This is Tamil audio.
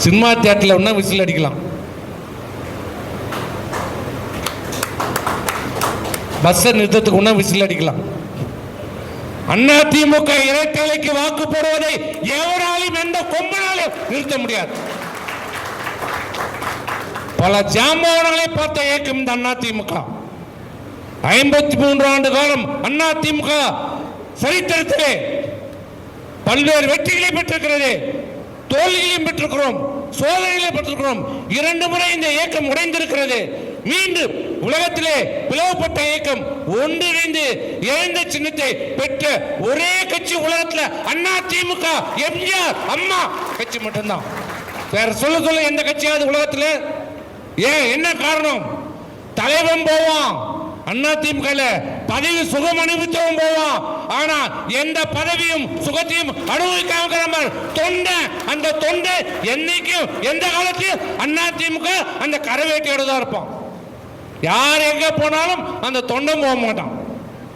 சினிமா தியேட்டர்ல ஒன்னா விசில் அடிக்கலாம், பஸ் நிறுத்தத்துக்கு ஒன்னா விசில் அடிக்கலாம். அதிமுக இரட்டைலைக்கு வாக்கு போடுவதை எவராலும் எந்த கொம்பனாலும் நிறுத்த முடியாது. பல ஜாம்பவனங்களை பார்த்த இயக்கம் இந்த அதிமுக. 53 ஆண்டு காலம் அதிமுக சரித்திரத்திலே பல்வேறு வெற்றிகளை பெற்றிருக்கிறது, தோல்விகளையும் பெற்றிருக்கிறோம், சோதனைகளை பெற்றிருக்கிறோம். 2 முறை இந்த இயக்கம் உடைந்திருக்கிறது. மீண்டும் உலகத்திலே பிளவுபட்ட இயக்கம் ஒன்றிணைந்து இழந்த சின்னத்தை பெற்ற ஒரே கட்சி உலகத்தில் அதிமுக, எம்ஜிஆர் அம்மா கட்சி மட்டும்தான். வேற சொல்ல எந்த கட்சியாவது உலகத்தில்? ஏன், என்ன காரணம்? தலைவன் போவான் அதிமுக, பதவி சுகம் அனுபவித்தவன் போவான். ஆனா எந்த பதவியும் சுகத்தையும் அனுபவிக்காம தொண்டை, அந்த தொண்டை என்னைக்கும் எந்த காலத்தையும் அதிமுக அந்த கரவேட்டியோட தான் இருப்பான். யார் எங்க போனாலும் அந்த தொண்டன் போக மாட்டான்.